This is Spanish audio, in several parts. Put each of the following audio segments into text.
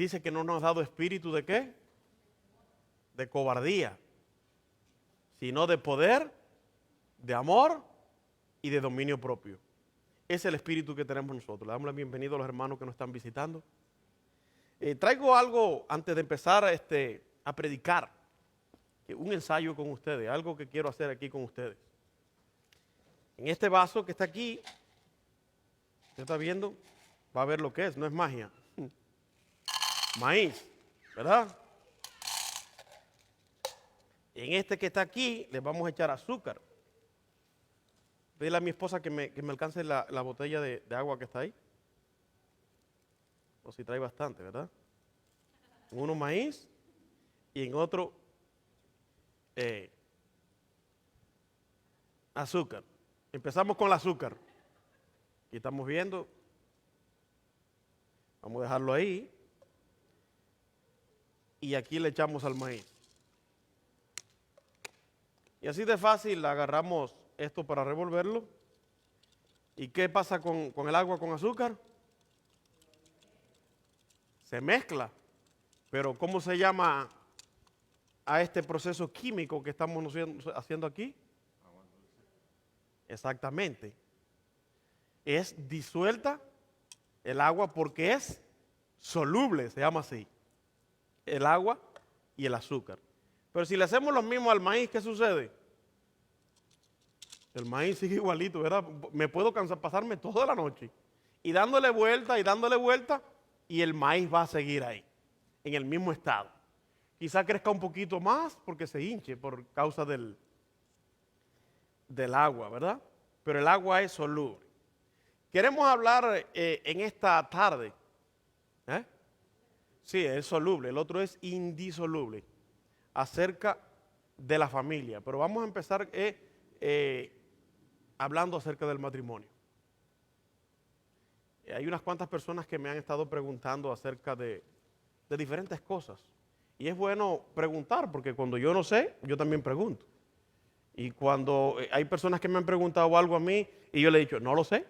dice que no nos ha dado espíritu de ¿qué? De cobardía, sino de poder, de amor y de dominio propio. Ese es el espíritu que tenemos nosotros. Le damos la bienvenida a los hermanos que nos están visitando. Traigo algo antes de empezar a predicar, un ensayo con ustedes, algo que quiero hacer aquí con ustedes. En este vaso que está aquí, usted está viendo, va a ver lo que es, no es magia. Maíz, ¿verdad? En este que está aquí le vamos a echar azúcar. Dile a mi esposa que me alcance la botella de agua que está ahí. O si trae bastante, ¿verdad? En uno maíz y en otro azúcar. Empezamos con el azúcar. Y estamos viendo. Vamos a dejarlo ahí. Y aquí le echamos al maíz. Y así de fácil agarramos esto para revolverlo. ¿Y qué pasa con el agua con azúcar? Se mezcla. Pero ¿cómo se llama a este proceso químico que estamos haciendo aquí? Exactamente. Es disuelta el agua porque es soluble, se llama así. El agua y el azúcar. Pero si le hacemos lo mismo al maíz, ¿qué sucede? El maíz sigue igualito, ¿verdad? Me puedo pasarme toda la noche y dándole vuelta y el maíz va a seguir ahí, en el mismo estado. Quizá crezca un poquito más porque se hinche por causa del agua, ¿verdad? Pero el agua es soluble. Queremos hablar en esta tarde. Sí, es soluble, el otro es indisoluble, acerca de la familia. Pero vamos a empezar hablando acerca del matrimonio. Hay unas cuantas personas que me han estado preguntando acerca de diferentes cosas. Y es bueno preguntar, porque cuando yo no sé, yo también pregunto. Y cuando hay personas que me han preguntado algo a mí y yo le he dicho, no lo sé.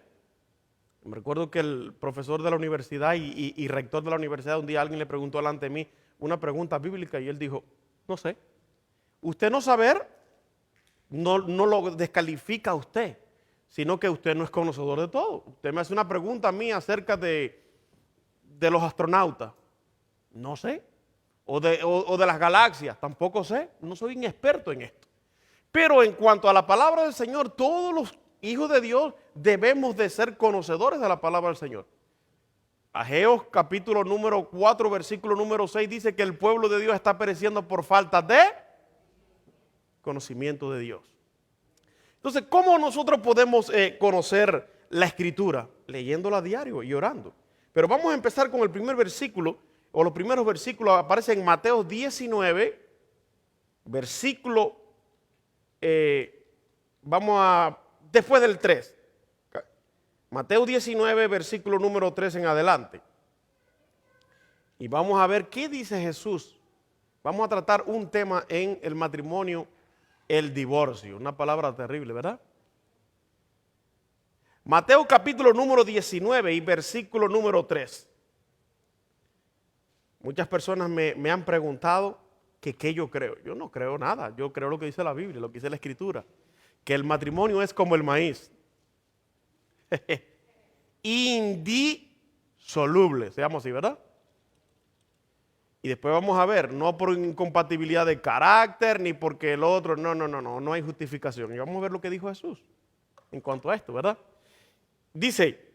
Me recuerdo que el profesor de la universidad y rector de la universidad, un día alguien le preguntó delante de mí una pregunta bíblica y él dijo, no sé. Usted no saber no lo descalifica a usted, sino que usted no es conocedor de todo. Usted me hace una pregunta a mí acerca de los astronautas, no sé. O de las galaxias, tampoco sé. No soy un experto en esto. Pero en cuanto a la palabra del Señor, todos los hijos de Dios debemos de ser conocedores de la palabra del Señor. Ageo capítulo número 4, versículo número 6 dice que el pueblo de Dios está pereciendo por falta de conocimiento de Dios. Entonces, ¿cómo nosotros podemos conocer la Escritura? Leyéndola a diario y orando. Pero vamos a empezar con el primer versículo, o los primeros versículos aparecen en Mateo 19, versículo, después del 3. Mateo 19, versículo número 3 en adelante. Y vamos a ver qué dice Jesús. Vamos a tratar un tema en el matrimonio, el divorcio. Una palabra terrible, ¿verdad? Mateo capítulo número 19 y versículo número 3. Muchas personas me han preguntado que qué yo creo. Yo no creo nada. Yo creo lo que dice la Biblia, lo que dice la Escritura. Que el matrimonio es como el maíz. Indisoluble, se llama así, ¿verdad? Y después vamos a ver, no por incompatibilidad de carácter, ni porque el otro, no hay justificación. Y vamos a ver lo que dijo Jesús en cuanto a esto, ¿verdad? Dice,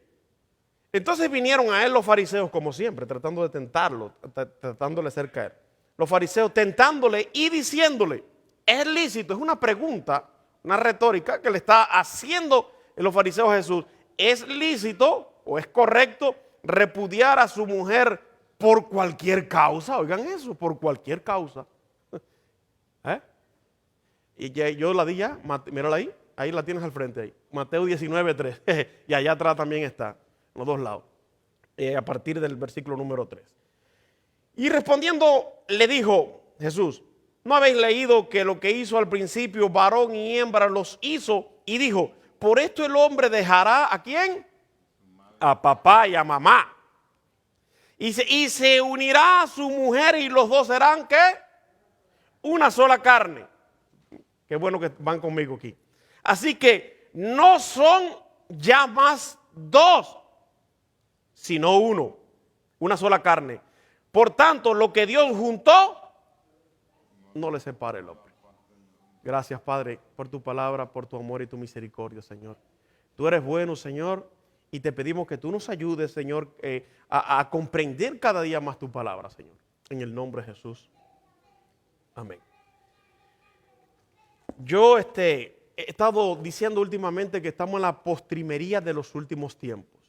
entonces vinieron a él los fariseos como siempre, tratando de tentarlo, tratándole de caer. Los fariseos tentándole y diciéndole, ¿es lícito? Es una pregunta, una retórica que le está haciendo los fariseos a Jesús. ¿Es lícito o es correcto repudiar a su mujer por cualquier causa? Oigan eso, por cualquier causa. Y yo la di ya, mírala ahí la tienes al frente ahí. Mateo 19, 3. Y allá atrás también está, los dos lados. A partir del versículo número 3. Y respondiendo le dijo Jesús, ¿no habéis leído que lo que hizo al principio varón y hembra los hizo? Y dijo, por esto el hombre dejará ¿a quién? A papá y a mamá. Y se unirá a su mujer y los dos serán, ¿qué? Una sola carne. Qué bueno que van conmigo aquí. Así que no son ya más dos, sino uno. Una sola carne. Por tanto, lo que Dios juntó, no le separe el hombre. Gracias, Padre, por tu palabra, por tu amor y tu misericordia, Señor. Tú eres bueno, Señor, y te pedimos que tú nos ayudes, Señor, a comprender cada día más tu palabra, Señor. En el nombre de Jesús. Amén. Yo he estado diciendo últimamente que estamos en la postrimería de los últimos tiempos.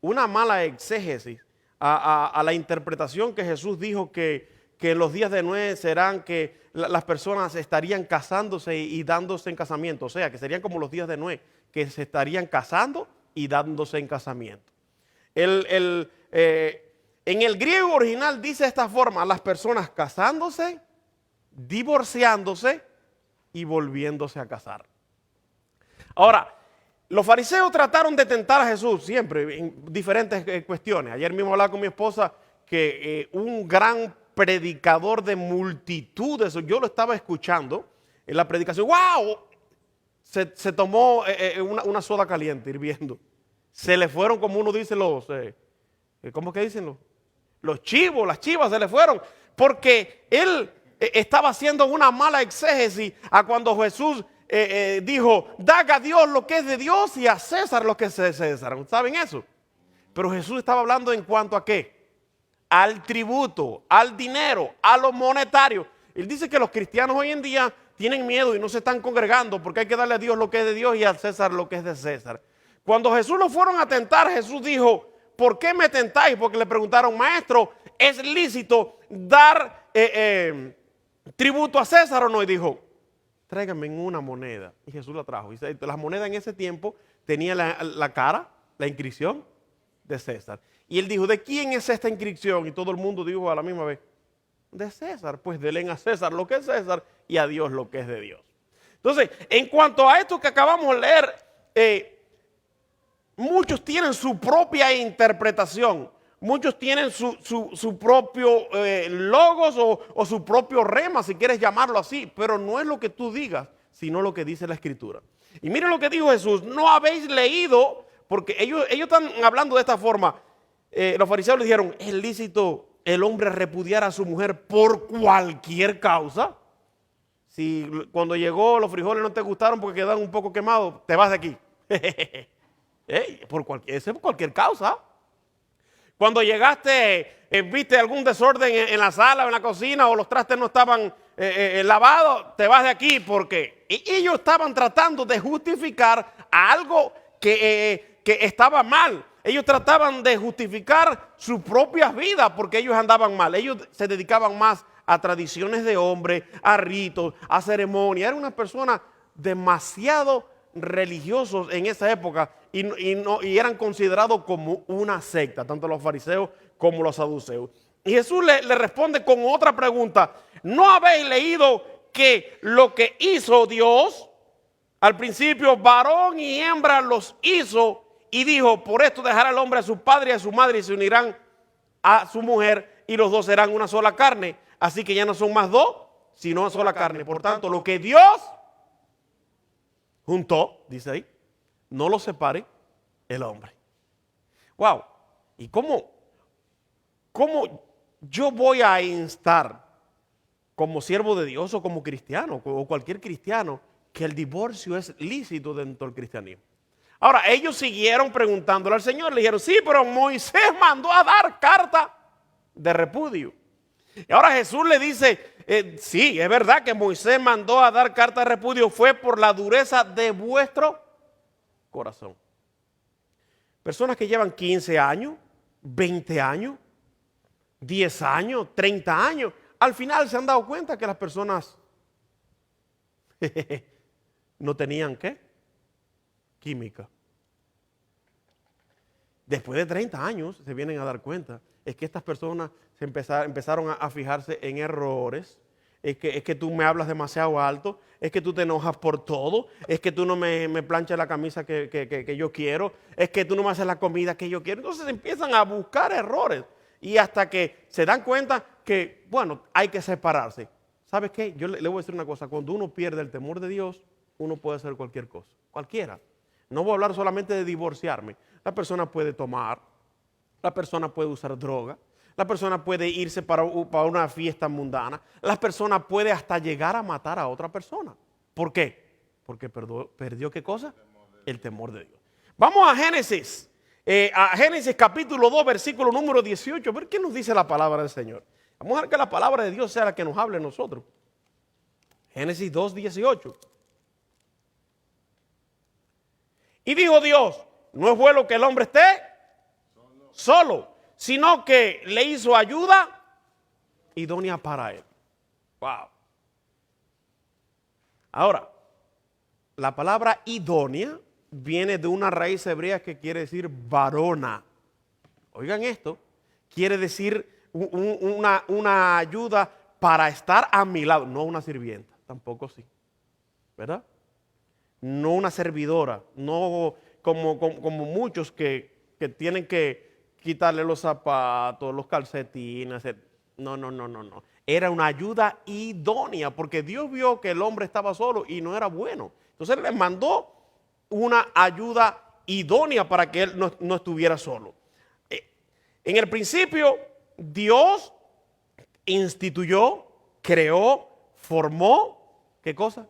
Una mala exégesis a la interpretación que Jesús dijo que en los días de Noé serán que las personas estarían casándose y dándose en casamiento. O sea, que serían como los días de Noé, que se estarían casando y dándose en casamiento. En el griego original dice de esta forma: las personas casándose, divorciándose y volviéndose a casar. Ahora, los fariseos trataron de tentar a Jesús siempre en diferentes cuestiones. Ayer mismo hablaba con mi esposa que un gran predicador de multitudes, yo lo estaba escuchando en la predicación. ¡Wow! Se tomó una soda caliente hirviendo. Se le fueron, como uno dice, ¿cómo que dicen? Los chivos, las chivas se le fueron. Porque él estaba haciendo una mala exégesis a cuando Jesús dijo: dad a Dios lo que es de Dios y a César lo que es de César. ¿Saben eso? Pero Jesús estaba hablando en cuanto a ¿qué? Al tributo, al dinero, a lo monetario. Él dice que los cristianos hoy en día tienen miedo y no se están congregando porque hay que darle a Dios lo que es de Dios y a César lo que es de César. Cuando Jesús lo fueron a tentar, Jesús dijo: ¿por qué me tentáis? Porque le preguntaron: maestro, ¿es lícito dar tributo a César o no? Y dijo: tráiganme una moneda. Y Jesús la trajo. Y las monedas en ese tiempo tenían la cara, la inscripción de César. Y él dijo: ¿de quién es esta inscripción? Y todo el mundo dijo a la misma vez: de César. Pues denle a César lo que es César y a Dios lo que es de Dios. Entonces, en cuanto a esto que acabamos de leer, muchos tienen su propia interpretación. Muchos tienen su propio logos o su propio rema, si quieres llamarlo así. Pero no es lo que tú digas, sino lo que dice la Escritura. Y miren lo que dijo Jesús: no habéis leído, porque ellos están hablando de esta forma. Los fariseos le dijeron: ¿es lícito el hombre repudiar a su mujer por cualquier causa? Si cuando llegó los frijoles no te gustaron porque quedaron un poco quemados, te vas de aquí. Por cualquier causa. Cuando llegaste, viste algún desorden en la sala o en la cocina, o los trastes no estaban lavados, te vas de aquí, porque ellos estaban tratando de justificar algo que estaba mal. Ellos trataban de justificar sus propias vidas porque ellos andaban mal. Ellos se dedicaban más a tradiciones de hombre, a ritos, a ceremonias. Eran unas personas demasiado religiosos en esa época y eran considerados como una secta, tanto los fariseos como los saduceos. Y Jesús le responde con otra pregunta: ¿no habéis leído que lo que hizo Dios al principio, varón y hembra los hizo? Y dijo: por esto dejará el hombre a su padre y a su madre y se unirán a su mujer y los dos serán una sola carne. Así que ya no son más dos, sino una sola carne. Por tanto, lo que Dios juntó, dice ahí, no lo separe el hombre. Wow. ¿Y cómo yo voy a instar, como siervo de Dios o como cristiano o cualquier cristiano, que el divorcio es lícito dentro del cristianismo? Ahora, ellos siguieron preguntándole al Señor. Le dijeron: sí, pero Moisés mandó a dar carta de repudio. Y ahora Jesús le dice: sí, es verdad que Moisés mandó a dar carta de repudio, fue por la dureza de vuestro corazón. Personas que llevan 15 años, 20 años, 10 años, 30 años, al final se han dado cuenta que las personas no tenían ¿qué? Química. Después de 30 años se vienen a dar cuenta. Es que estas personas empezaron a fijarse en errores. Es que tú me hablas demasiado alto. Es que tú te enojas por todo. Es que tú no me planchas la camisa que yo quiero. Es que tú no me haces la comida que yo quiero. Entonces empiezan a buscar errores. y hasta que se dan cuenta que, bueno, hay que separarse. ¿Sabes qué? Yo le voy a decir una cosa, cuando uno pierde el temor de Dios, uno puede hacer cualquier cosa, cualquiera. No voy a hablar solamente de divorciarme. La persona puede tomar, la persona puede usar droga, la persona puede irse para una fiesta mundana, la persona puede hasta llegar a matar a otra persona. ¿Por qué? Porque perdió ¿qué cosa? El temor de Dios. Vamos a Génesis capítulo 2, versículo número 18, a ver qué nos dice la palabra del Señor. Vamos a ver que la palabra de Dios sea la que nos hable a nosotros. Génesis 2, 18. Y dijo Dios, no es bueno que el hombre esté solo, sino que le hizo ayuda idónea para él. Wow. Ahora, la palabra idónea viene de una raíz hebrea que quiere decir varona. Oigan esto, quiere decir una ayuda para estar a mi lado, no una sirvienta, tampoco sí, ¿verdad? No una servidora, no como muchos que tienen que quitarle los zapatos, los calcetines. No. Era una ayuda idónea porque Dios vio que el hombre estaba solo y no era bueno. Entonces le mandó una ayuda idónea para que él no estuviera solo. En el principio, Dios instituyó, creó, formó, ¿qué cosa?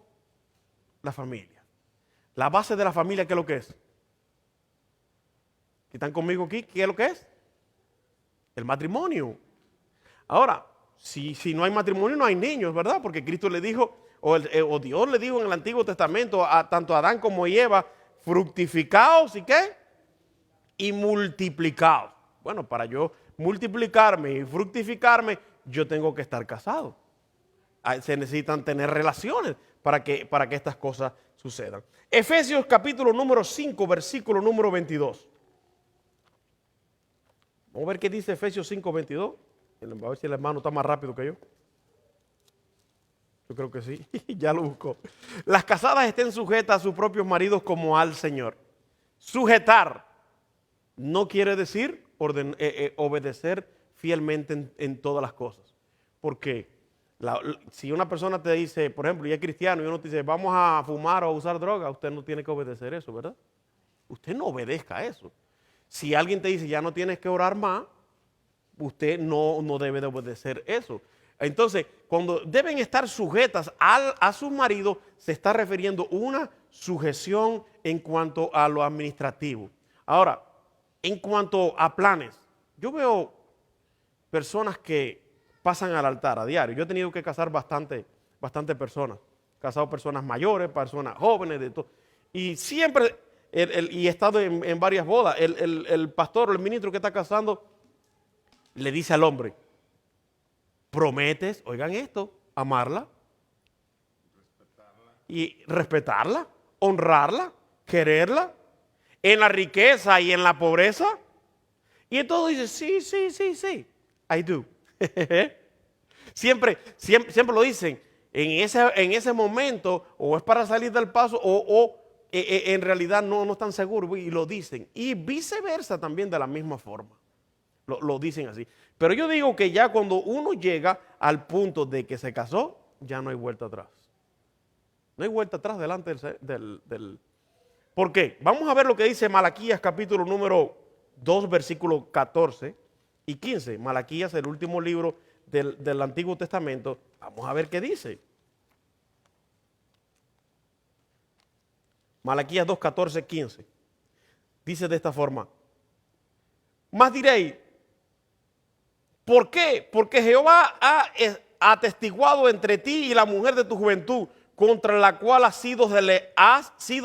La familia. La base de la familia, ¿qué es lo que es? ¿Están conmigo aquí? ¿Qué es lo que es? El matrimonio. Ahora, si no hay matrimonio, no hay niños, ¿verdad? Porque Cristo le dijo, o Dios le dijo en el Antiguo Testamento, tanto a Adán como a Eva, fructificaos y ¿qué? Y multiplicaos. Bueno, para yo multiplicarme y fructificarme, yo tengo que estar casado. Se necesitan tener relaciones para que estas cosas sucedan. Efesios capítulo número 5, versículo número 22. Vamos a ver qué dice Efesios 5, 22. A ver si el hermano está más rápido que yo. Yo creo que sí, ya lo buscó. Las casadas estén sujetas a sus propios maridos como al Señor. Sujetar no quiere decir obedecer fielmente en todas las cosas. Porque si una persona te dice, por ejemplo, y es cristiano, y uno te dice, vamos a fumar o a usar droga, usted no tiene que obedecer eso, ¿verdad? Usted no obedezca a eso. Si alguien te dice, ya no tienes que orar más, usted no debe de obedecer eso. Entonces, cuando deben estar sujetas a su marido, se está refiriendo a una sujeción en cuanto a lo administrativo. Ahora, en cuanto a planes, yo veo personas que pasan al altar a diario. Yo he tenido que casar bastante personas. Casado personas mayores, personas jóvenes, de todo. Y siempre, y he estado en varias bodas, el pastor o el ministro que está casando le dice al hombre, prometes, oigan esto, amarla, y respetarla, honrarla, quererla, en la riqueza y en la pobreza. Y entonces dice, sí, I do. siempre lo dicen, en ese momento, o es para salir del paso, o en realidad no están seguros y lo dicen. Y viceversa también de la misma forma. Lo dicen así. Pero yo digo que ya cuando uno llega al punto de que se casó, ya no hay vuelta atrás. No hay vuelta atrás delante del... ¿Por qué? Vamos a ver lo que dice Malaquías capítulo número 2, versículos 14 y 15. Malaquías, el último libro del Antiguo Testamento. Vamos a ver qué dice. Malaquías 2, 14, 15. Dice de esta forma. Más diréis, ¿por qué? Porque Jehová ha atestiguado entre ti y la mujer de tu juventud, contra la cual has sido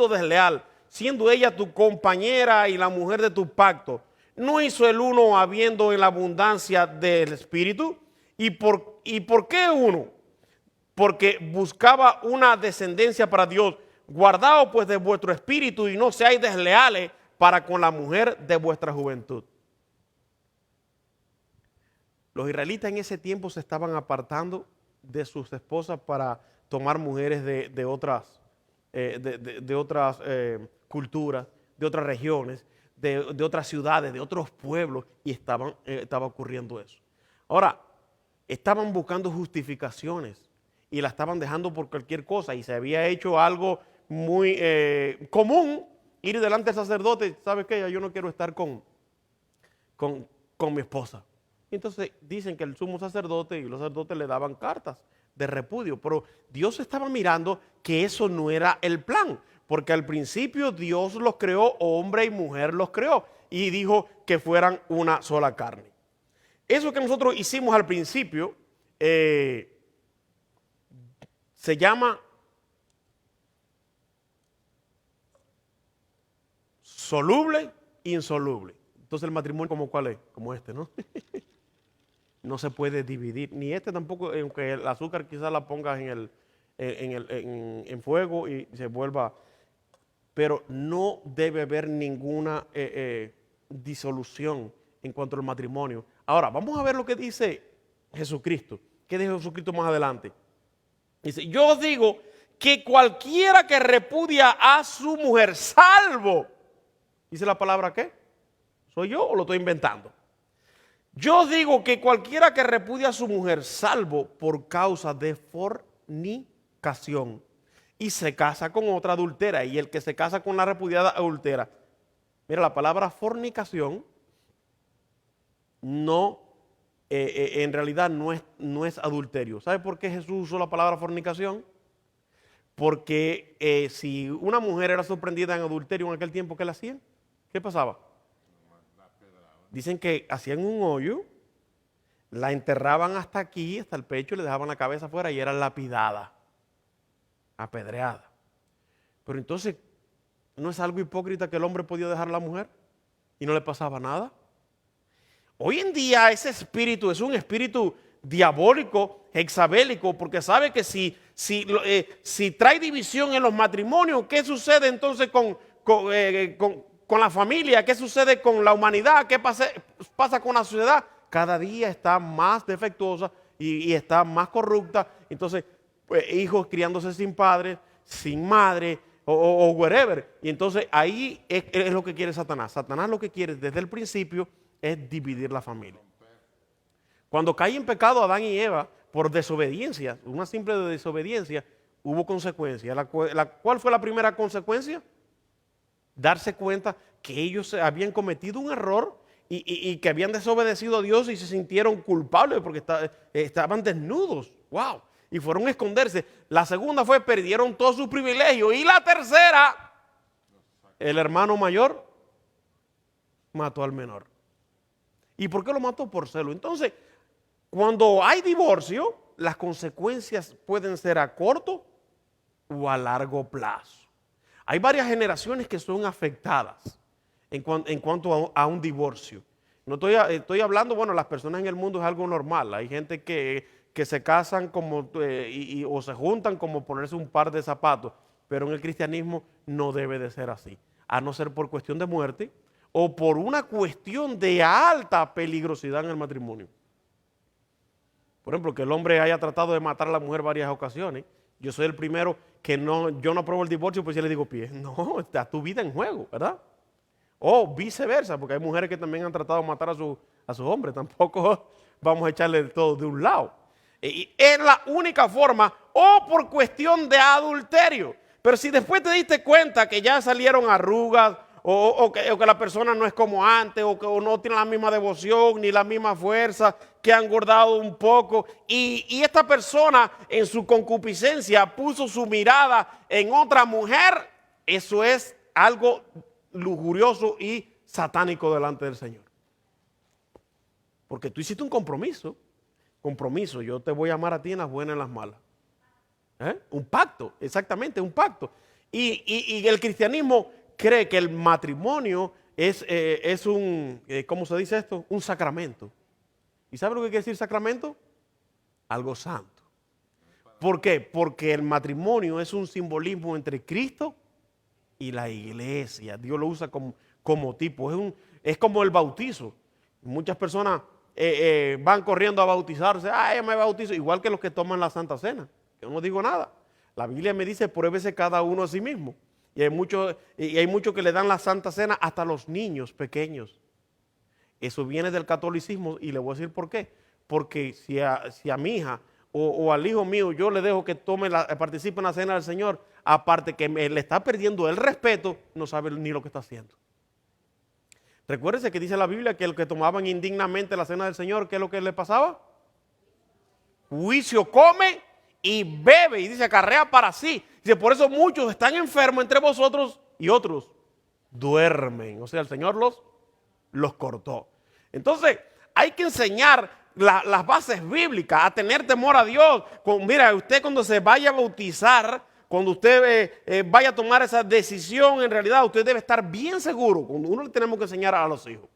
desleal, siendo ella tu compañera y la mujer de tu pacto. ¿No hizo el uno habiendo en la abundancia del espíritu? ¿Y por qué uno? Porque buscaba una descendencia para Dios. Guardaos pues de vuestro espíritu y no seáis desleales para con la mujer de vuestra juventud. Los israelitas en ese tiempo se estaban apartando de sus esposas para tomar mujeres de otras culturas, de otras regiones, de otras ciudades, de otros pueblos, y estaba ocurriendo eso. Ahora, estaban buscando justificaciones y la estaban dejando por cualquier cosa, y se había hecho algo muy común, ir delante del sacerdote. ¿Sabes qué? Yo no quiero estar con mi esposa. Entonces dicen que el sumo sacerdote y los sacerdotes le daban cartas de repudio, pero Dios estaba mirando que eso no era el plan, porque al principio Dios los creó, hombre y mujer los creó, y dijo que fueran una sola carne. Eso que nosotros hicimos al principio se llama soluble, insoluble. Entonces el matrimonio, ¿como cuál es? Como este, ¿no? No se puede dividir, ni este tampoco, aunque el azúcar quizás la pongas en fuego y se vuelva, pero no debe haber ninguna disolución en cuanto al matrimonio. Ahora, vamos a ver lo que dice Jesucristo. ¿Qué dice Jesucristo más adelante? Dice, yo os digo que cualquiera que repudia a su mujer, salvo, dice la palabra ¿qué? ¿Soy yo o lo estoy inventando? Yo digo que cualquiera que repudia a su mujer, salvo por causa de fornicación, y se casa con otra adúltera, y el que se casa con la repudiada adúltera. Mira, la palabra fornicación no, en realidad no es adulterio. ¿Sabe por qué Jesús usó la palabra fornicación? Porque si una mujer era sorprendida en adulterio en aquel tiempo, ¿qué le hacían? ¿Qué pasaba? Dicen que hacían un hoyo, la enterraban hasta aquí, hasta el pecho, le dejaban la cabeza afuera y era lapidada, apedreada. Pero entonces, ¿no es algo hipócrita que el hombre podía dejar a la mujer y no le pasaba nada? Hoy en día ese espíritu es un espíritu diabólico, hexabélico, porque sabe que si trae división en los matrimonios, ¿qué sucede entonces con la familia? ¿Qué sucede con la humanidad? ¿Qué pasa con la sociedad? Cada día está más defectuosa y está más corrupta. Entonces, pues, hijos criándose sin padre, sin madre o wherever. Y entonces ahí es lo que quiere Satanás. Satanás lo que quiere desde el principio es dividir la familia. Cuando cae en pecado Adán y Eva por desobediencia, una simple desobediencia, hubo consecuencias. ¿Cuál fue la primera consecuencia? Darse cuenta que ellos habían cometido un error y que habían desobedecido a Dios y se sintieron culpables porque estaban desnudos. ¡Wow! Y fueron a esconderse. La segunda fue, perdieron todos sus privilegios. Y la tercera, el hermano mayor mató al menor. ¿Y por qué lo mató? Por celo. Entonces, cuando hay divorcio, las consecuencias pueden ser a corto o a largo plazo. Hay varias generaciones que son afectadas en cuanto a un divorcio. No estoy hablando, bueno, las personas en el mundo es algo normal. Hay gente que se casan como, o se juntan como ponerse un par de zapatos, pero en el cristianismo no debe de ser así, a no ser por cuestión de muerte o por una cuestión de alta peligrosidad en el matrimonio. Por ejemplo, que el hombre haya tratado de matar a la mujer varias ocasiones. Yo soy el primero que yo no apruebo el divorcio, pues yo le digo, no, está tu vida en juego, ¿verdad? O viceversa, porque hay mujeres que también han tratado de matar a sus hombres. Tampoco vamos a echarle todo de un lado. Y es la única forma, o por cuestión de adulterio. Pero si después te diste cuenta que ya salieron arrugas, o que la persona no es como antes, o no tiene la misma devoción, ni la misma fuerza, que han engordado un poco, y esta persona en su concupiscencia puso su mirada en otra mujer, eso es algo lujurioso y satánico delante del Señor. Porque tú hiciste un compromiso, yo te voy a amar a ti en las buenas y en las malas. Un pacto, exactamente, un pacto. Y el cristianismo cree que el matrimonio es un, ¿cómo se dice esto? Un sacramento. ¿Y sabe lo que quiere decir sacramento? Algo santo. ¿Por qué? Porque el matrimonio es un simbolismo entre Cristo y la iglesia. Dios lo usa como tipo. Es como el bautizo. Muchas personas van corriendo a bautizarse. Yo me bautizo. Igual que los que toman la Santa Cena. Yo no digo nada. La Biblia me dice, pruébese cada uno a sí mismo. Y hay muchos que le dan la Santa Cena hasta a los niños pequeños. Eso viene del catolicismo y le voy a decir por qué. Porque si a mi hija o al hijo mío yo le dejo que participe en la cena del Señor, aparte que le está perdiendo el respeto, no sabe ni lo que está haciendo. Recuérdense que dice la Biblia que el que tomaban indignamente la cena del Señor, ¿qué es lo que le pasaba? Juicio, come y bebe, y dice acarrea para sí. Dice, por eso muchos están enfermos entre vosotros y otros duermen. O sea, el Señor los cortó. Entonces, hay que enseñar las bases bíblicas, a tener temor a Dios. Mira, usted cuando se vaya a bautizar, cuando usted vaya a tomar esa decisión, en realidad usted debe estar bien seguro. Cuando uno le tenemos que enseñar a los hijos.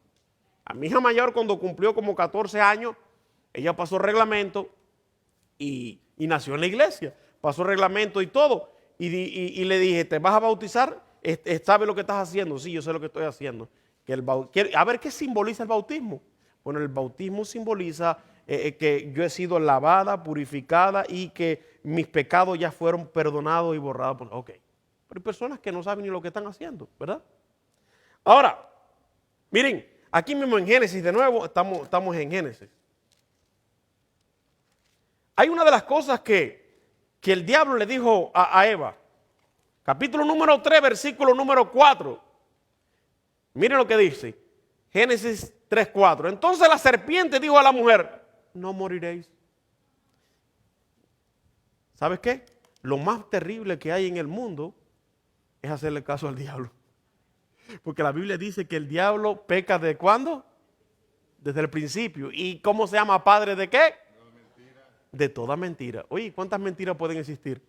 A mi hija mayor, cuando cumplió como 14 años, ella pasó reglamento y nació en la iglesia. Pasó reglamento y todo. Y le dije, ¿te vas a bautizar? ¿Sabes lo que estás haciendo? Sí, yo sé lo que estoy haciendo. A ver, ¿qué simboliza el bautismo? Bueno, el bautismo simboliza que yo he sido lavada, purificada y que mis pecados ya fueron perdonados y borrados. Ok, pero hay personas que no saben ni lo que están haciendo, ¿verdad? Ahora, miren, aquí mismo en Génesis, de nuevo, estamos en Génesis. Hay una de las cosas que el diablo le dijo a Eva. Capítulo número 3, versículo número 4. Miren lo que dice. Génesis 3:4. Entonces la serpiente dijo a la mujer, no moriréis. ¿Sabes qué? Lo más terrible que hay en el mundo es hacerle caso al diablo. Porque la Biblia dice que el diablo peca ¿de cuándo? Desde el principio. ¿Y cómo se llama padre de qué? De toda mentira. Oye, ¿cuántas mentiras pueden existir?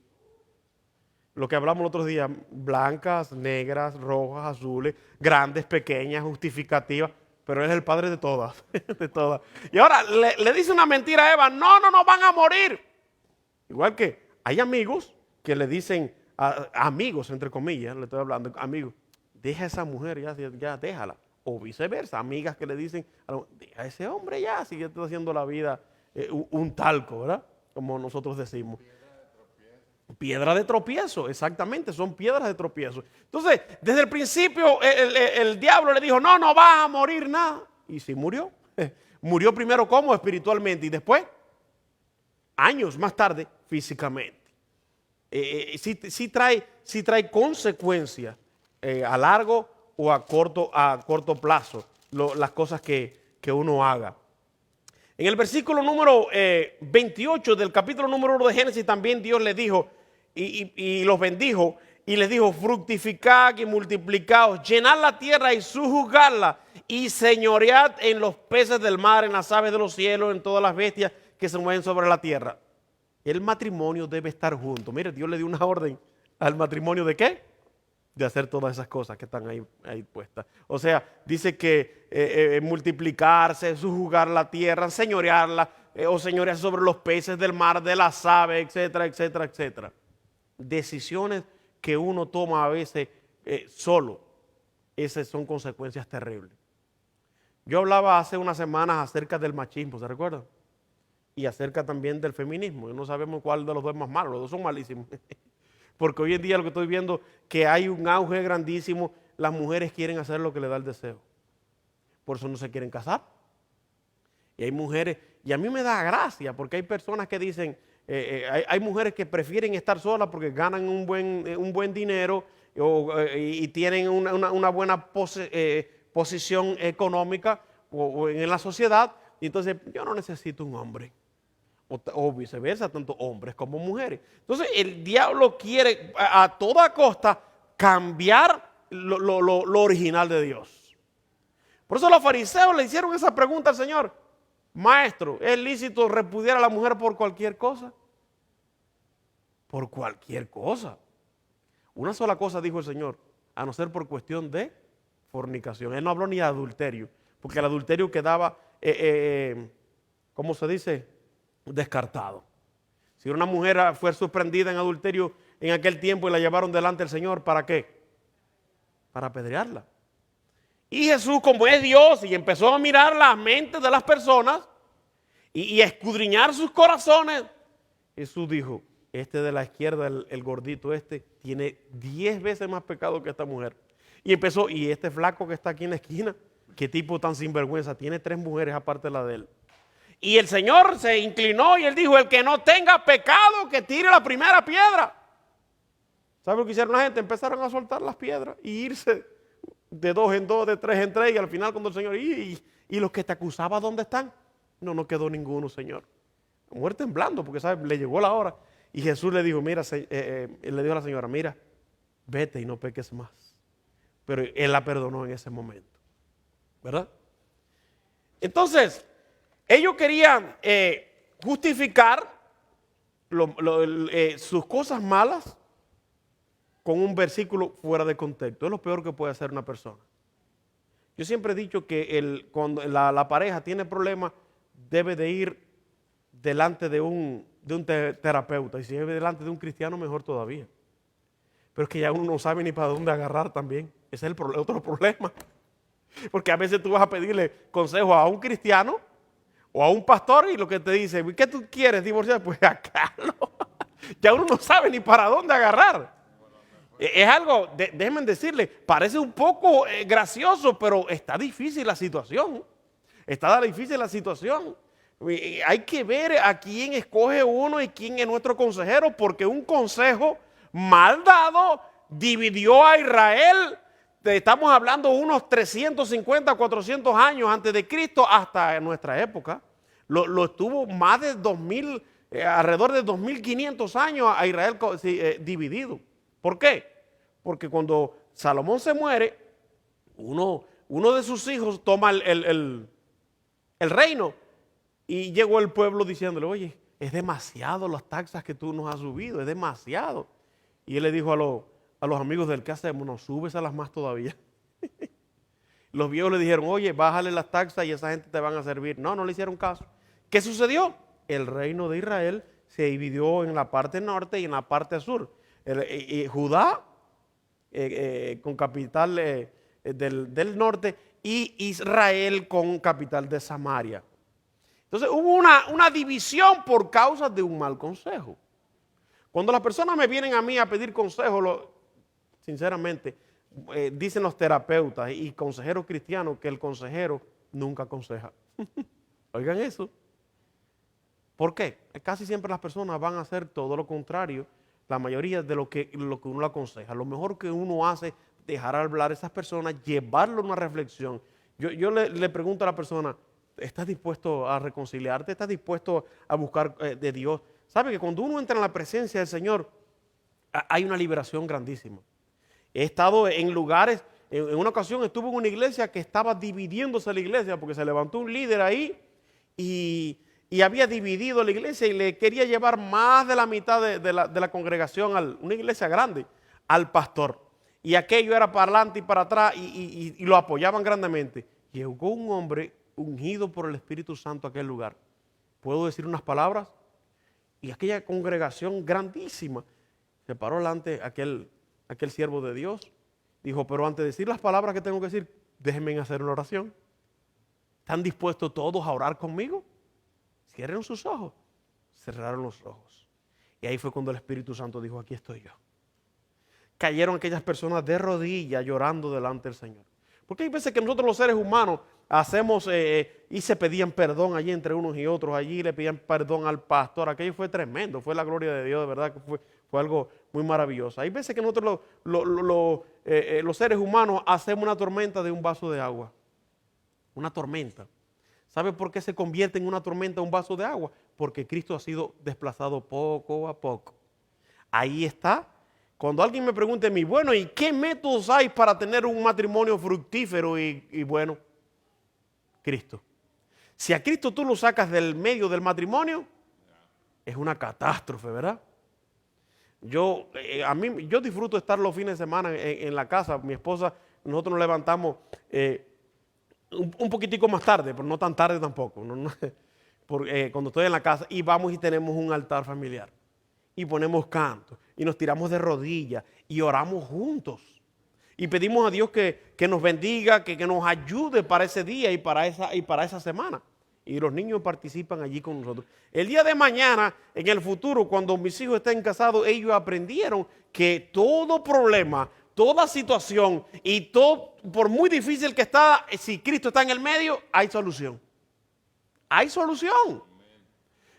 Lo que hablamos el otro día, blancas, negras, rojas, azules, grandes, pequeñas, justificativas, pero Él es el padre de todas, de todas. Y ahora le dice una mentira a Eva, no, van a morir. Igual que hay amigos que le dicen, amigos entre comillas, le estoy hablando, amigos, deja a esa mujer, ya déjala. O viceversa, amigas que le dicen, deja a ese hombre ya, si ya está haciendo la vida un talco, ¿verdad? Como nosotros decimos. Piedra de tropiezo, exactamente, son piedras de tropiezo. Entonces, desde el principio el diablo le dijo, no vas a morir nada. Y sí murió. Murió primero como espiritualmente y después, años más tarde, físicamente. Sí trae consecuencias a largo o a corto plazo las cosas que uno haga. En el versículo número 28 del capítulo número 1 de Génesis también Dios le dijo y los bendijo y les dijo fructificad y multiplicaos, llenad la tierra y sujuzgadla y señoread en los peces del mar, en las aves de los cielos, en todas las bestias que se mueven sobre la tierra. El matrimonio debe estar junto. Mire, Dios le dio una orden al matrimonio ¿de qué? De hacer todas esas cosas que están ahí puestas. O sea, dice que multiplicarse, sujuzgar la tierra, señorearla, o señorear sobre los peces del mar, de las aves, etcétera, etcétera, etcétera. Decisiones que uno toma a veces solo. Esas son consecuencias terribles. Yo hablaba hace unas semanas acerca del machismo, ¿se recuerdan? Y acerca también del feminismo. Y no sabemos cuál de los dos es más malo, los dos son malísimos. Porque hoy en día lo que estoy viendo que hay un auge grandísimo, las mujeres quieren hacer lo que les da el deseo. Por eso no se quieren casar. Y hay mujeres, y a mí me da gracia, porque hay personas que dicen, hay mujeres que prefieren estar solas porque ganan un buen dinero y tienen una buena posición económica o en la sociedad, y entonces yo no necesito un hombre. O viceversa, tanto hombres como mujeres. Entonces el diablo quiere a toda costa cambiar lo original de Dios. Por eso los fariseos le hicieron esa pregunta al Señor. Maestro, ¿es lícito repudiar a la mujer por cualquier cosa? Por cualquier cosa. Una sola cosa dijo el Señor, a no ser por cuestión de fornicación. Él no habló ni de adulterio, porque el adulterio quedaba, ¿cómo se dice? Descartado. Si una mujer fue sorprendida en adulterio en aquel tiempo y la llevaron delante del Señor, ¿para qué? Para apedrearla. Y Jesús, como es Dios, y empezó a mirar las mentes de las personas y a escudriñar sus corazones, Jesús dijo, este de la izquierda, el gordito este, tiene 10 veces más pecado que esta mujer. Y empezó, y este flaco que está aquí en la esquina, qué tipo tan sinvergüenza, tiene 3 mujeres aparte de la de él. Y el Señor se inclinó y él dijo, el que no tenga pecado, que tire la primera piedra. ¿Sabe lo que hicieron la gente? Empezaron a soltar las piedras y irse de 2 en 2, de 3 en 3, y al final cuando el Señor, y los que te acusaban, ¿dónde están? No quedó ninguno, Señor. La mujer temblando, porque ¿sabe? Le llegó la hora. Y Jesús le dijo, mira, le dijo a la señora, mira, vete y no peques más. Pero él la perdonó en ese momento, ¿verdad? Entonces, ellos querían justificar sus cosas malas con un versículo fuera de contexto. Es lo peor que puede hacer una persona. Yo siempre he dicho que cuando la pareja tiene problemas, debe de ir delante de un terapeuta. Y si es delante de un cristiano, mejor todavía. Pero es que ya uno no sabe ni para dónde agarrar también. Ese es el otro problema. Porque a veces tú vas a pedirle consejo a un cristiano o a un pastor y lo que te dice, ¿qué tú quieres divorciar? Pues acá no. Ya uno no sabe ni para dónde agarrar. Es algo, déjenme decirle, parece un poco gracioso, pero está difícil la situación. Está difícil la situación. Hay que ver a quién escoge uno y quién es nuestro consejero, porque un consejo mal dado dividió a Israel. Estamos hablando unos 350, 400 años antes de Cristo hasta nuestra época. Lo estuvo más de 2000, alrededor de 2500 años a Israel dividido. ¿Por qué? Porque cuando Salomón se muere, uno de sus hijos toma el reino y llegó el pueblo diciéndole, oye, es demasiado las taxas que tú nos has subido, es demasiado. Y él le dijo a los amigos del, ¿qué hacemos? Nos subes a las más todavía. Los viejos le dijeron, oye, bájale las taxas y esa gente te van a servir. No le hicieron caso. ¿Qué sucedió? El reino de Israel se dividió en la parte norte y en la parte sur. Judá con capital del norte y Israel con capital de Samaria. Entonces hubo una división por causa de un mal consejo. Cuando las personas me vienen a mí a pedir consejo, sinceramente, dicen los terapeutas y consejeros cristianos que el consejero nunca aconseja. Oigan eso. ¿Por qué? Casi siempre las personas van a hacer todo lo contrario, la mayoría de lo que uno le aconseja. Lo mejor que uno hace es dejar hablar a esas personas, llevarlo a una reflexión. Yo le pregunto a la persona, ¿estás dispuesto a reconciliarte? ¿Estás dispuesto a buscar de Dios? ¿Sabe que cuando uno entra en la presencia del Señor, hay una liberación grandísima? He estado en lugares, en una ocasión estuve en una iglesia que estaba dividiéndose la iglesia porque se levantó un líder ahí y había dividido la iglesia y le quería llevar más de la mitad de la congregación, una iglesia grande, al pastor. Y aquello era para adelante y para atrás y lo apoyaban grandemente. Llegó un hombre ungido por el Espíritu Santo a aquel lugar. ¿Puedo decir unas palabras? Y aquella congregación grandísima se paró delante aquel siervo de Dios. Dijo, pero antes de decir las palabras que tengo que decir, déjenme hacer una oración. ¿Están dispuestos todos a orar conmigo? Cierren sus ojos. Cerraron los ojos. Y ahí fue cuando el Espíritu Santo dijo, aquí estoy yo. Cayeron aquellas personas de rodillas llorando delante del Señor. Porque hay veces que nosotros los seres humanos hacemos y se pedían perdón allí entre unos y otros. Allí le pedían perdón al pastor. Aquello fue tremendo. Fue la gloria de Dios. De verdad que fue algo muy maravilloso. Hay veces que nosotros los seres humanos hacemos una tormenta de un vaso de agua. Una tormenta. ¿Sabe por qué se convierte en una tormenta un vaso de agua? Porque Cristo ha sido desplazado poco a poco. Ahí está. Cuando alguien me pregunte a mí, bueno, ¿y qué métodos hay para tener un matrimonio fructífero y bueno? Cristo. Si a Cristo tú lo sacas del medio del matrimonio, es una catástrofe, ¿verdad? Yo disfruto estar los fines de semana en la casa. Mi esposa, nosotros nos levantamos un poquitico más tarde, pero no tan tarde tampoco. Cuando estoy en la casa y vamos y tenemos un altar familiar. Y ponemos cantos y nos tiramos de rodillas y oramos juntos. Y pedimos a Dios que nos bendiga, que nos ayude para ese día y para esa semana. Y los niños participan allí con nosotros. El día de mañana, en el futuro, cuando mis hijos estén casados, ellos aprendieron que todo problema, toda situación y todo, por muy difícil que está, si Cristo está en el medio, hay solución. Hay solución.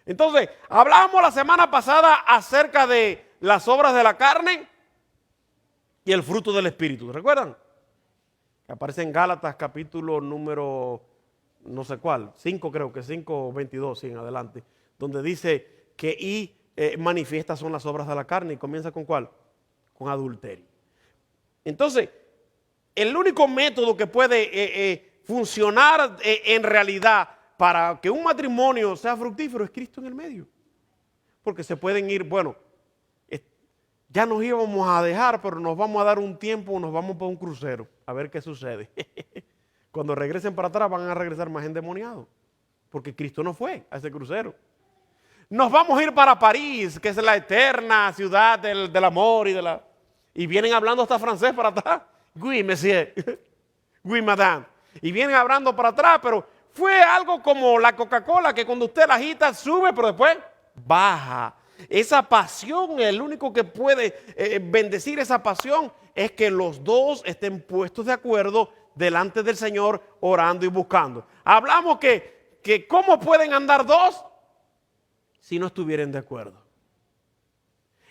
Entonces, hablábamos la semana pasada acerca de las obras de la carne y el fruto del Espíritu. ¿Recuerdan? Que aparece en Gálatas capítulo número, no sé cuál, 5 creo que 5:22, sí, en adelante, donde dice que manifiestas son las obras de la carne y comienza con ¿cuál? Con adulterio. Entonces, el único método que puede funcionar en realidad para que un matrimonio sea fructífero es Cristo en el medio. Porque se pueden ir, bueno, ya nos íbamos a dejar, pero nos vamos a dar un tiempo, nos vamos para un crucero, a ver qué sucede. Cuando regresen para atrás van a regresar más endemoniados, porque Cristo no fue a ese crucero. Nos vamos a ir para París, que es la eterna ciudad del amor y vienen hablando hasta francés para atrás. Oui, monsieur. Oui, madame. Y vienen hablando para atrás, pero fue algo como la Coca-Cola, que cuando usted la agita sube, pero después baja. Esa pasión, el único que puede bendecir esa pasión es que los dos estén puestos de acuerdo delante del Señor, orando y buscando. Hablamos que ¿cómo pueden andar dos si no estuvieran de acuerdo?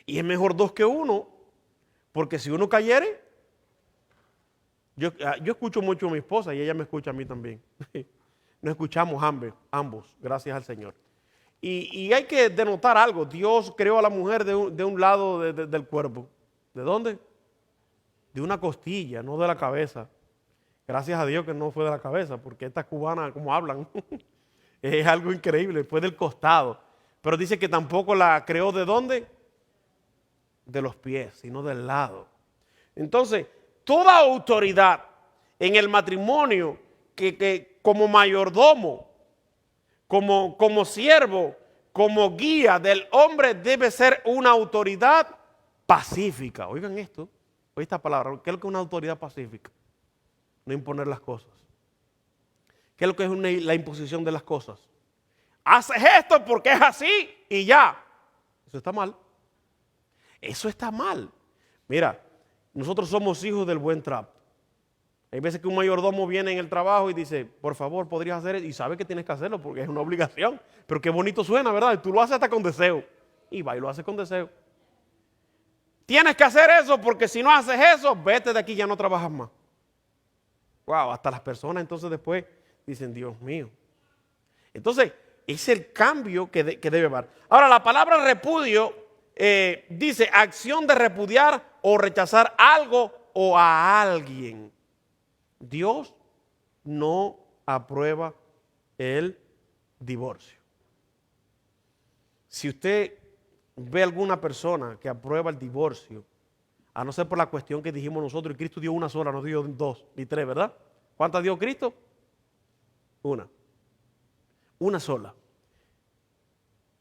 Y es mejor dos que uno, porque si uno cayere, yo escucho mucho a mi esposa y ella me escucha a mí también. Nos escuchamos ambos, gracias al Señor. Y hay que denotar algo. Dios creó a la mujer de un lado del cuerpo. ¿De dónde? De una costilla, no de la cabeza. Gracias a Dios que no fue de la cabeza, porque estas cubanas, como hablan, es algo increíble, fue del costado. Pero dice que tampoco la creó ¿de dónde? De los pies, sino del lado. Entonces, toda autoridad en el matrimonio que como mayordomo, como siervo, como guía del hombre debe ser una autoridad pacífica. Oigan esto, oigan esta palabra, ¿qué es lo que es una autoridad pacífica? No imponer las cosas. ¿Qué es lo que es la imposición de las cosas? Haces esto porque es así y ya. Eso está mal. Eso está mal. Mira, nosotros somos hijos del buen trato. Hay veces que un mayordomo viene en el trabajo y dice, por favor, podrías hacer eso. Y sabe que tienes que hacerlo porque es una obligación. Pero qué bonito suena, ¿verdad? Y tú lo haces hasta con deseo. Y va y lo haces con deseo. Tienes que hacer eso porque si no haces eso, vete de aquí, ya no trabajas más. Wow, hasta las personas entonces después dicen, Dios mío. Entonces, es el cambio que debe haber. Ahora, la palabra repudio dice acción de repudiar o rechazar algo o a alguien. Dios no aprueba el divorcio. Si usted ve alguna persona que aprueba el divorcio, a no ser por la cuestión que dijimos nosotros, y Cristo dio una sola, no dio dos ni tres, ¿verdad? ¿Cuántas dio Cristo? Una sola.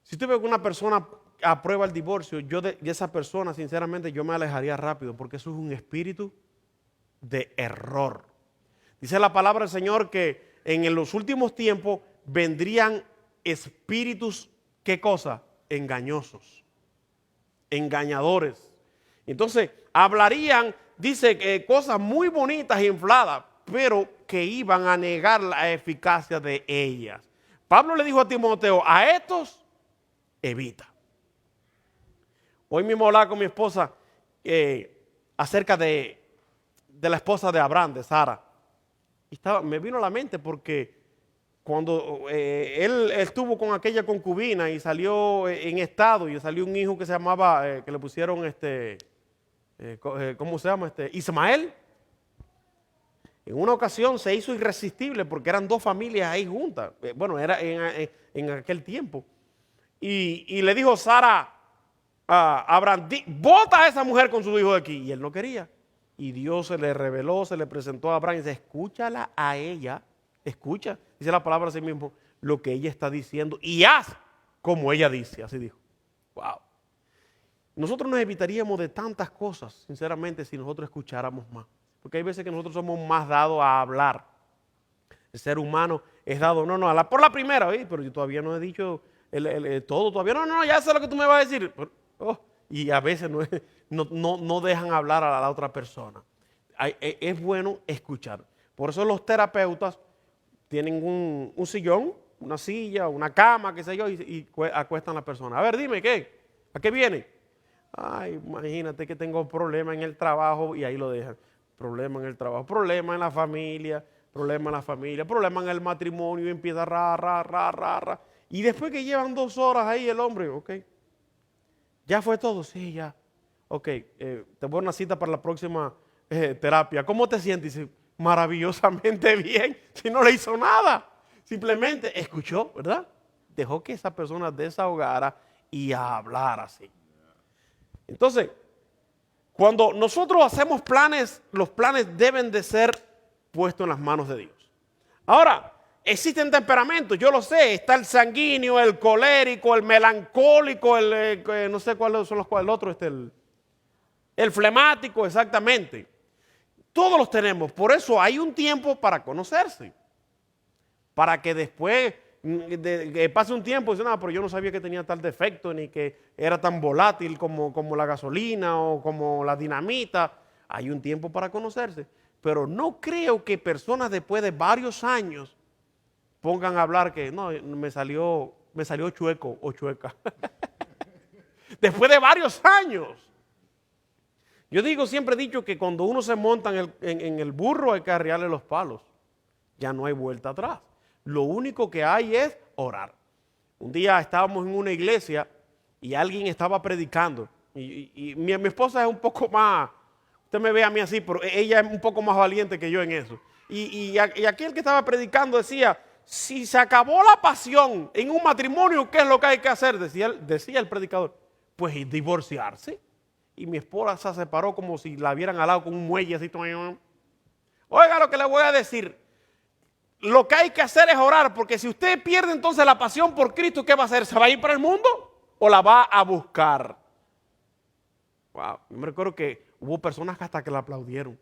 Si usted ve que una persona aprueba el divorcio, yo de esa persona, sinceramente, yo me alejaría rápido, porque eso es un espíritu de error. Dice la palabra del Señor que en los últimos tiempos vendrían espíritus, ¿qué cosa? Engañosos, engañadores. Entonces, hablarían, dice, cosas muy bonitas e infladas, pero que iban a negar la eficacia de ellas. Pablo le dijo a Timoteo, a estos evita. Hoy mismo hablaba con mi esposa acerca de la esposa de Abraham, de Sara. Y me vino a la mente porque cuando él estuvo con aquella concubina y salió en estado, y salió un hijo que se llamaba, que le pusieron ¿cómo se llama? Ismael. En una ocasión se hizo irresistible porque eran dos familias ahí juntas. Bueno, era en aquel tiempo. Y le dijo Sara a Abraham, bota a esa mujer con su hijo de aquí. Y él no quería. Y Dios se le reveló, se le presentó a Abraham y dice, escúchala a ella, escucha, dice la palabra así mismo, lo que ella está diciendo y haz como ella dice, así dijo. Wow. Nosotros nos evitaríamos de tantas cosas, sinceramente, si nosotros escucháramos más. Porque hay veces que nosotros somos más dados a hablar El ser humano es dado, no, por la primera, oye, pero yo todavía no he dicho todo, todavía no, ya sé lo que tú me vas a decir. Y a veces no dejan hablar a la otra persona. Es bueno escuchar. Por eso los terapeutas tienen un sillón, una silla, una cama, qué sé yo, y acuestan a la persona. A ver, dime, ¿qué? ¿A qué viene? Ay, imagínate que tengo problemas en el trabajo y ahí lo dejan. Problema en el trabajo, problema en la familia, problema en el matrimonio y empieza ra. Y después que llevan 2 horas ahí el hombre, ok, ¿ya fue todo? Sí, ya. Ok, te voy a una cita para la próxima terapia. ¿Cómo te sientes? Dice, maravillosamente bien, si no le hizo nada. Simplemente escuchó, ¿verdad? Dejó que esa persona desahogara y hablara así. Entonces, cuando nosotros hacemos planes, los planes deben de ser puestos en las manos de Dios. Ahora, existen temperamentos, yo lo sé, está el sanguíneo, el colérico, el melancólico, no sé cuáles son el otro, el flemático, exactamente. Todos los tenemos, por eso hay un tiempo para conocerse. Para que después que pase un tiempo y dice, no, pero yo no sabía que tenía tal defecto, ni que era tan volátil como la gasolina o como la dinamita. Hay un tiempo para conocerse. Pero no creo que personas después de varios años pongan a hablar que no, me salió chueco o chueca. Después de varios años. Yo siempre he dicho que cuando uno se monta en el burro hay que arriarle los palos. Ya no hay vuelta atrás. Lo único que hay es orar. Un día estábamos en una iglesia y alguien estaba predicando. Y mi esposa es un poco más, usted me ve a mí así, pero ella es un poco más valiente que yo en eso. Y aquel que estaba predicando decía, si se acabó la pasión en un matrimonio, ¿qué es lo que hay que hacer? Decía el predicador, pues divorciarse. Y mi esposa se paró como si la hubieran alado con un muelle así. Oiga lo que le voy a decir. Lo que hay que hacer es orar, porque si usted pierde entonces la pasión por Cristo, ¿qué va a hacer? ¿Se va a ir para el mundo o la va a buscar? Wow, yo me recuerdo que hubo personas que hasta que la aplaudieron.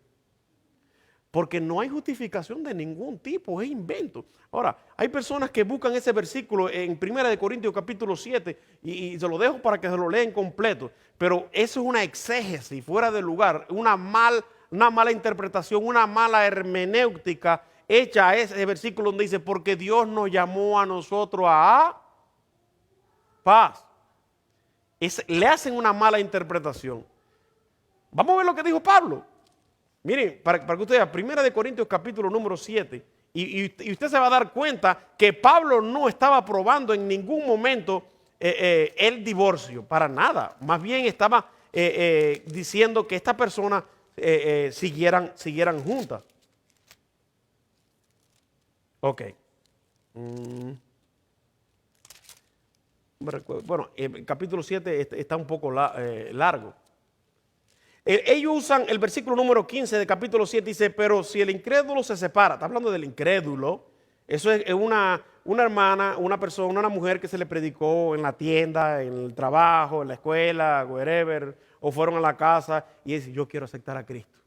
Porque no hay justificación de ningún tipo, es invento. Ahora, hay personas que buscan ese versículo en 1 Corintios capítulo 7 y se lo dejo para que se lo lean completo. Pero eso es una exégesis fuera de lugar, una mala interpretación, una mala hermenéutica hecha a ese versículo donde dice, porque Dios nos llamó a nosotros a paz. Le hacen una mala interpretación. Vamos a ver lo que dijo Pablo. Miren, para que usted vea, 1 Corintios capítulo número 7, y usted se va a dar cuenta que Pablo no estaba aprobando en ningún momento el divorcio, para nada. Más bien estaba diciendo que estas personas siguieran juntas. Ok. Bueno, el capítulo 7 está un poco largo. Ellos usan el versículo número 15 del capítulo 7, dice, pero si el incrédulo se separa, está hablando del incrédulo, eso es una hermana, una persona, una mujer que se le predicó en la tienda, en el trabajo, en la escuela, wherever, o fueron a la casa y dice, yo quiero aceptar a Cristo.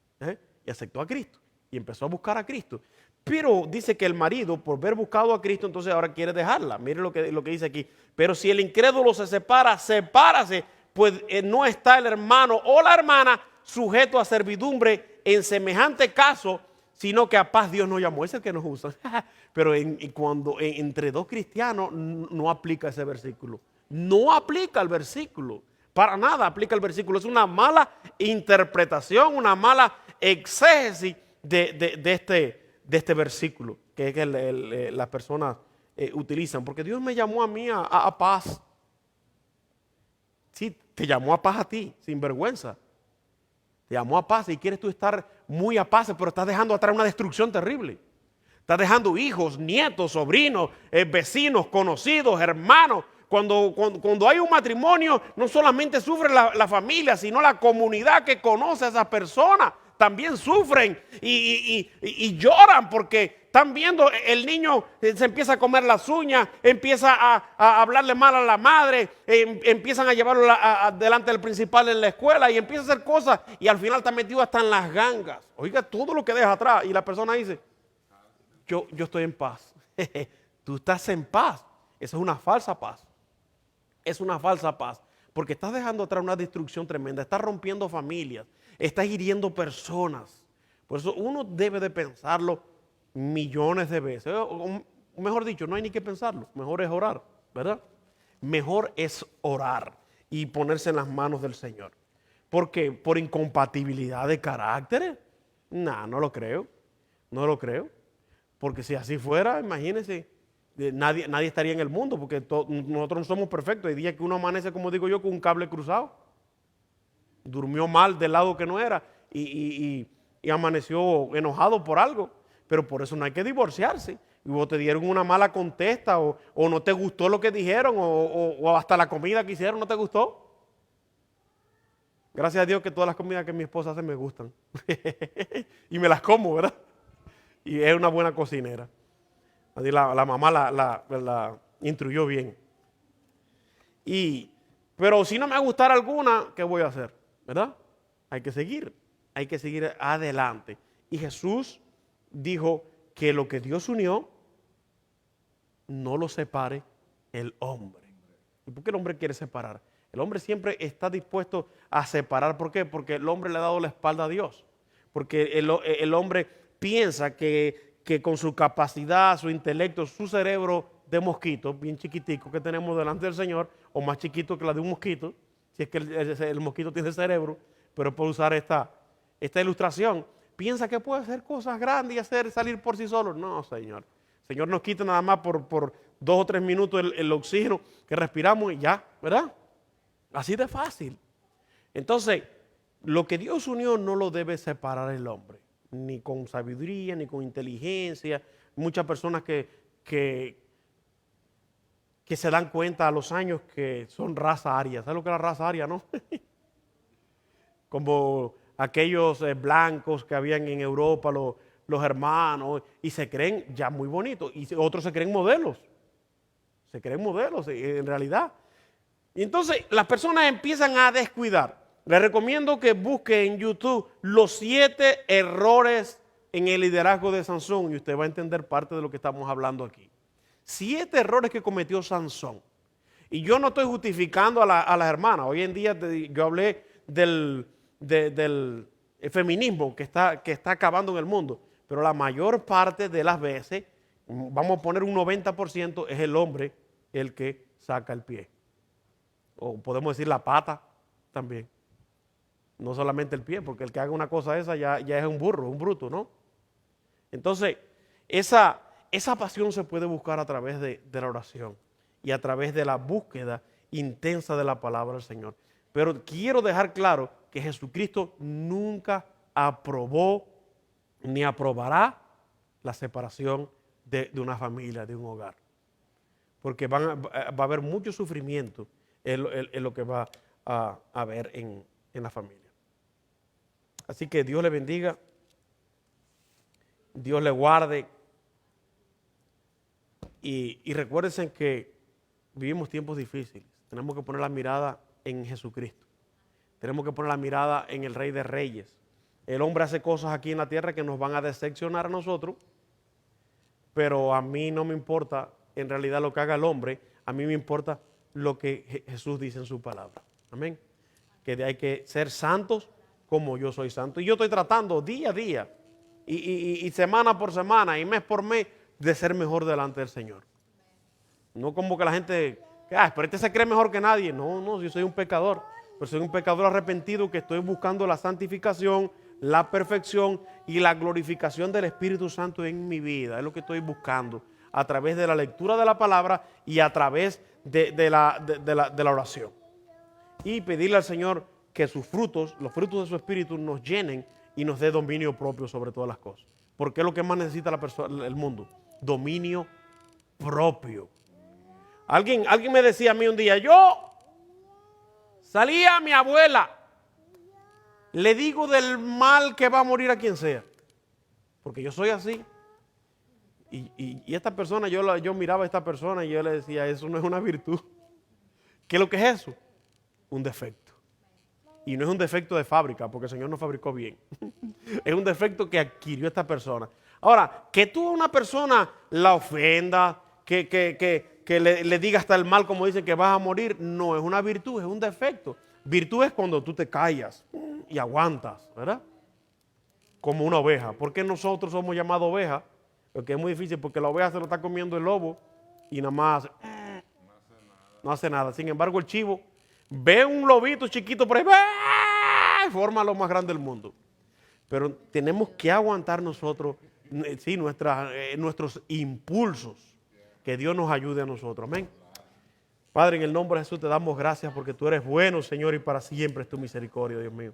Y aceptó a Cristo y empezó a buscar a Cristo. Pero dice que el marido, por haber buscado a Cristo, entonces ahora quiere dejarla. Mire lo que dice aquí. Pero si el incrédulo se separa, sepárase, pues no está el hermano o la hermana sujeto a servidumbre en semejante caso, sino que a paz Dios nos llamó. Ese es el que nos usa. Pero cuando entre dos cristianos no aplica ese versículo. No aplica el versículo. Para nada aplica el versículo. Es una mala interpretación, una mala exégesis de este versículo que las personas utilizan. Porque Dios me llamó a mí a paz. Sí, te llamó a paz a ti, sin vergüenza. Te llamó a paz y quieres tú estar muy a paz, pero estás dejando atrás una destrucción terrible. Estás dejando hijos, nietos, sobrinos, vecinos, conocidos, hermanos. Cuando hay un matrimonio, no solamente sufre la familia, sino la comunidad que conoce a esas personas. También sufren y lloran porque están viendo el niño se empieza a comer las uñas, empieza a hablarle mal a la madre, empiezan a llevarlo delante del principal en la escuela y empieza a hacer cosas y al final está metido hasta en las gangas. Oiga, todo lo que deja atrás y la persona dice, yo estoy en paz. Tú estás en paz. Esa es una falsa paz. Es una falsa paz. Porque estás dejando atrás una destrucción tremenda. Estás rompiendo familias. Estás hiriendo personas. Por eso uno debe de pensarlo millones de veces. O mejor dicho, no hay ni que pensarlo. Mejor es orar, ¿verdad? Mejor es orar y ponerse en las manos del Señor. ¿Por qué? ¿Por incompatibilidad de caracteres? No lo creo. No lo creo. Porque si así fuera, imagínense, nadie estaría en el mundo, porque nosotros no somos perfectos. Hay días que uno amanece, como digo yo, con un cable cruzado. Durmió mal del lado que no era y amaneció enojado por algo. Pero por eso no hay que divorciarse. Y vos te dieron una mala contesta o no te gustó lo que dijeron o hasta la comida que hicieron no te gustó. Gracias a Dios que todas las comidas que mi esposa hace me gustan. Y me las como, ¿verdad? Y es una buena cocinera. Así la mamá la instruyó bien. Pero si no me gustara alguna, ¿qué voy a hacer? ¿Verdad? Hay que seguir adelante. Y Jesús dijo que lo que Dios unió, no lo separe el hombre. ¿Y por qué el hombre quiere separar? El hombre siempre está dispuesto a separar. ¿Por qué? Porque el hombre le ha dado la espalda a Dios. Porque el hombre piensa que con su capacidad, su intelecto, su cerebro de mosquito, bien chiquitico que tenemos delante del Señor, o más chiquito que la de un mosquito, si es que el mosquito tiene cerebro, pero puede usar esta ilustración, piensa que puede hacer cosas grandes y salir por sí solo. No, Señor. El Señor nos quita nada más por 2 o 3 minutos el oxígeno que respiramos y ya, ¿verdad? Así de fácil. Entonces, lo que Dios unió no lo debe separar el hombre, ni con sabiduría, ni con inteligencia. Muchas personas que se dan cuenta a los años que son raza aria. ¿Sabes lo que es la raza aria, no? Como aquellos blancos que habían en Europa, los hermanos, y se creen ya muy bonitos, y otros se creen modelos. Se creen modelos en realidad. Y entonces las personas empiezan a descuidar. Les recomiendo que busque en YouTube los 7 errores en el liderazgo de Sansón y usted va a entender parte de lo que estamos hablando aquí. 7 errores que cometió Sansón. Y yo no estoy justificando a las hermanas. Hoy en día yo hablé del feminismo que está acabando en el mundo. Pero la mayor parte de las veces, vamos a poner un 90%, es el hombre el que saca el pie. O podemos decir la pata también. No solamente el pie, porque el que haga una cosa esa ya es un burro, un bruto, ¿no? Entonces, esa pasión se puede buscar a través de la oración y a través de la búsqueda intensa de la palabra del Señor. Pero quiero dejar claro que Jesucristo nunca aprobó ni aprobará la separación de una familia, de un hogar. Porque va a haber mucho sufrimiento en lo que va a haber en la familia. Así que Dios le bendiga, Dios le guarde y recuérdense que vivimos tiempos difíciles. Tenemos que poner la mirada en Jesucristo. Tenemos que poner la mirada en el Rey de Reyes. El hombre hace cosas aquí en la tierra que nos van a decepcionar a nosotros, pero a mí no me importa en realidad lo que haga el hombre, a mí me importa lo que Jesús dice en su palabra. Amén. Que hay que ser santos como yo soy santo. Y yo estoy tratando día a día y semana por semana y mes por mes de ser mejor delante del Señor. No como que la gente, pero este se cree mejor que nadie. No, yo soy un pecador, pero soy un pecador arrepentido que estoy buscando la santificación, la perfección y la glorificación del Espíritu Santo en mi vida. Es lo que estoy buscando a través de la lectura de la palabra y a través de la oración. Y pedirle al Señor que los frutos de su Espíritu nos llenen y nos dé dominio propio sobre todas las cosas. Porque es lo que más necesita el mundo, dominio propio. Alguien me decía a mí un día, yo salía a mi abuela, le digo del mal que va a morir a quien sea, porque yo soy así. Y esta persona, yo miraba a esta persona y yo le decía, eso no es una virtud. ¿Qué es lo que es eso? Un defecto. Y no es un defecto de fábrica, porque el Señor nos fabricó bien. Es un defecto que adquirió esta persona. Ahora, que tú a una persona la ofenda, que le diga hasta el mal, como dicen que vas a morir, no es una virtud, es un defecto. Virtud es cuando tú te callas y aguantas, ¿verdad? Como una oveja. ¿Por qué nosotros somos llamados ovejas? Porque es muy difícil, porque la oveja se lo está comiendo el lobo y nada más no hace nada. Sin embargo, el chivo ve un lobito chiquito por ahí, ¡ah! Forma lo más grande del mundo. Pero tenemos que aguantar nosotros, sí, nuestros impulsos. Que Dios nos ayude a nosotros. Amén. Padre, en el nombre de Jesús te damos gracias porque tú eres bueno, Señor, y para siempre es tu misericordia, Dios mío.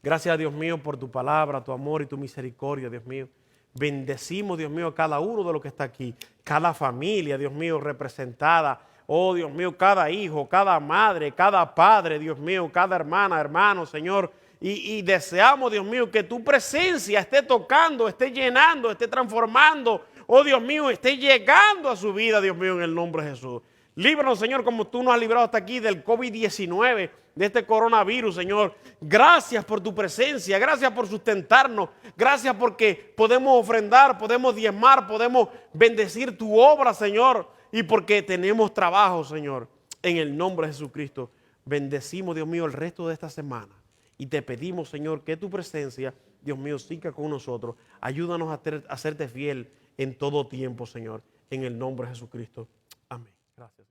Gracias, Dios mío, por tu palabra, tu amor y tu misericordia, Dios mío. Bendecimos, Dios mío, a cada uno de los que está aquí, cada familia, Dios mío, representada. Oh, Dios mío, cada hijo, cada madre, cada padre, Dios mío, cada hermana, hermano, Señor. Y deseamos, Dios mío, que tu presencia esté tocando, esté llenando, esté transformando. Oh, Dios mío, esté llegando a su vida, Dios mío, en el nombre de Jesús. Líbranos, Señor, como tú nos has librado hasta aquí del COVID-19, de este coronavirus, Señor. Gracias por tu presencia, gracias por sustentarnos, gracias porque podemos ofrendar, podemos diezmar, podemos bendecir tu obra, Señor, y porque tenemos trabajo, Señor. En el nombre de Jesucristo, bendecimos, Dios mío, el resto de esta semana. Y te pedimos, Señor, que tu presencia, Dios mío, siga con nosotros. Ayúdanos a serte fiel en todo tiempo, Señor, en el nombre de Jesucristo. Amén. Gracias.